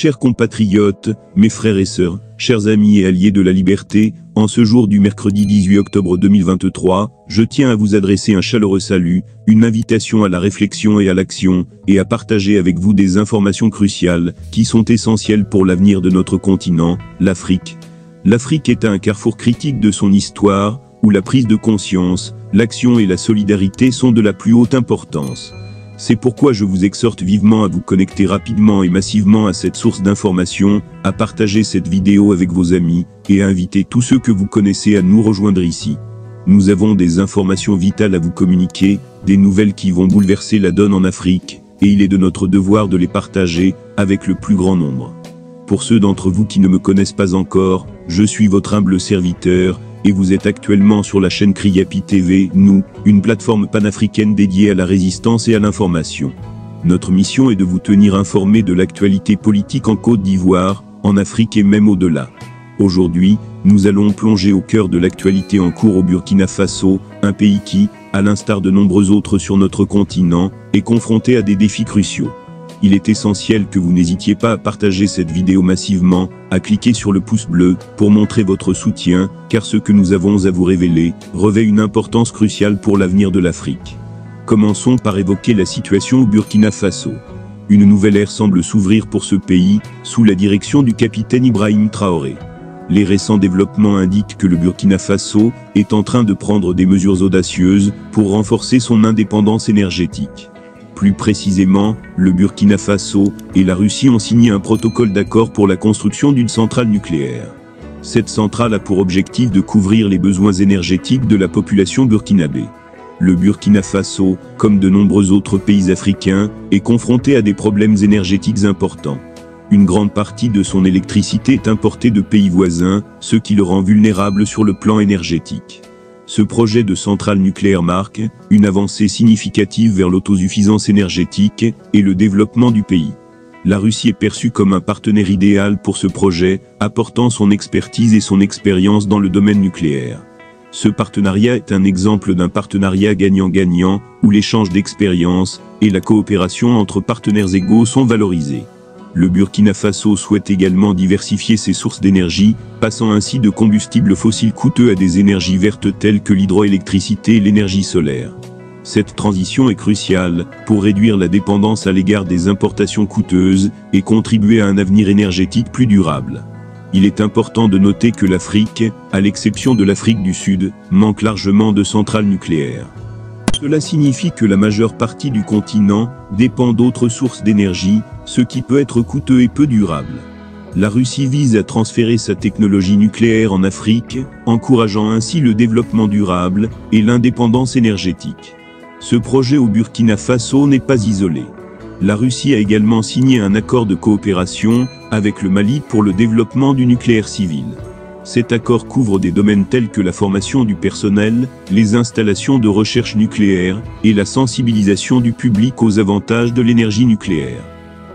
Chers compatriotes, mes frères et sœurs, chers amis et alliés de la liberté, en ce jour du mercredi 18 octobre 2023, je tiens à vous adresser un chaleureux salut, une invitation à la réflexion et à l'action, et à partager avec vous des informations cruciales, qui sont essentielles pour l'avenir de notre continent, l'Afrique. L'Afrique est à un carrefour critique de son histoire, où la prise de conscience, l'action et la solidarité sont de la plus haute importance. C'est pourquoi je vous exhorte vivement à vous connecter rapidement et massivement à cette source d'information, à partager cette vidéo avec vos amis, et à inviter tous ceux que vous connaissez à nous rejoindre ici. Nous avons des informations vitales à vous communiquer, des nouvelles qui vont bouleverser la donne en Afrique, et il est de notre devoir de les partager, avec le plus grand nombre. Pour ceux d'entre vous qui ne me connaissent pas encore, je suis votre humble serviteur, et vous êtes actuellement sur la chaîne Kriyapi TV, nous, une plateforme panafricaine dédiée à la résistance et à l'information. Notre mission est de vous tenir informés de l'actualité politique en Côte d'Ivoire, en Afrique et même au-delà. Aujourd'hui, nous allons plonger au cœur de l'actualité en cours au Burkina Faso, un pays qui, à l'instar de nombreux autres sur notre continent, est confronté à des défis cruciaux. Il est essentiel que vous n'hésitiez pas à partager cette vidéo massivement, à cliquer sur le pouce bleu, pour montrer votre soutien, car ce que nous avons à vous révéler, revêt une importance cruciale pour l'avenir de l'Afrique. Commençons par évoquer la situation au Burkina Faso. Une nouvelle ère semble s'ouvrir pour ce pays, sous la direction du capitaine Ibrahim Traoré. Les récents développements indiquent que le Burkina Faso est en train de prendre des mesures audacieuses pour renforcer son indépendance énergétique. Plus précisément, le Burkina Faso et la Russie ont signé un protocole d'accord pour la construction d'une centrale nucléaire. Cette centrale a pour objectif de couvrir les besoins énergétiques de la population burkinabé. Le Burkina Faso, comme de nombreux autres pays africains, est confronté à des problèmes énergétiques importants. Une grande partie de son électricité est importée de pays voisins, ce qui le rend vulnérable sur le plan énergétique. Ce projet de centrale nucléaire marque une avancée significative vers l'autosuffisance énergétique et le développement du pays. La Russie est perçue comme un partenaire idéal pour ce projet, apportant son expertise et son expérience dans le domaine nucléaire. Ce partenariat est un exemple d'un partenariat gagnant-gagnant, où l'échange d'expériences et la coopération entre partenaires égaux sont valorisés. Le Burkina Faso souhaite également diversifier ses sources d'énergie, passant ainsi de combustibles fossiles coûteux à des énergies vertes telles que l'hydroélectricité et l'énergie solaire. Cette transition est cruciale pour réduire la dépendance à l'égard des importations coûteuses et contribuer à un avenir énergétique plus durable. Il est important de noter que l'Afrique, à l'exception de l'Afrique du Sud, manque largement de centrales nucléaires. Cela signifie que la majeure partie du continent dépend d'autres sources d'énergie, ce qui peut être coûteux et peu durable. La Russie vise à transférer sa technologie nucléaire en Afrique, encourageant ainsi le développement durable et l'indépendance énergétique. Ce projet au Burkina Faso n'est pas isolé. La Russie a également signé un accord de coopération avec le Mali pour le développement du nucléaire civil. Cet accord couvre des domaines tels que la formation du personnel, les installations de recherche nucléaire et la sensibilisation du public aux avantages de l'énergie nucléaire.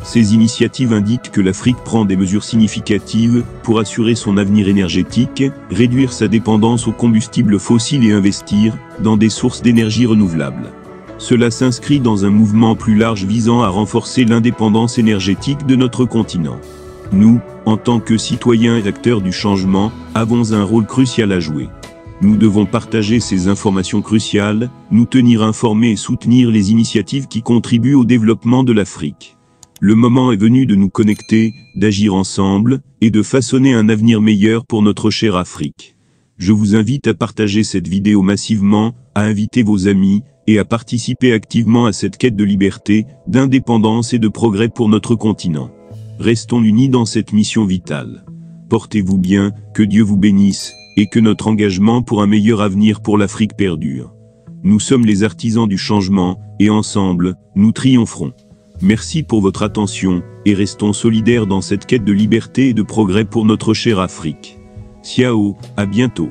Ces initiatives indiquent que l'Afrique prend des mesures significatives pour assurer son avenir énergétique, réduire sa dépendance aux combustibles fossiles et investir dans des sources d'énergie renouvelables. Cela s'inscrit dans un mouvement plus large visant à renforcer l'indépendance énergétique de notre continent. Nous, en tant que citoyens et acteurs du changement, avons un rôle crucial à jouer. Nous devons partager ces informations cruciales, nous tenir informés et soutenir les initiatives qui contribuent au développement de l'Afrique. Le moment est venu de nous connecter, d'agir ensemble, et de façonner un avenir meilleur pour notre chère Afrique. Je vous invite à partager cette vidéo massivement, à inviter vos amis, et à participer activement à cette quête de liberté, d'indépendance et de progrès pour notre continent. Restons unis dans cette mission vitale. Portez-vous bien, que Dieu vous bénisse, et que notre engagement pour un meilleur avenir pour l'Afrique perdure. Nous sommes les artisans du changement, et ensemble, nous triompherons. Merci pour votre attention, et restons solidaires dans cette quête de liberté et de progrès pour notre chère Afrique. Ciao, à bientôt.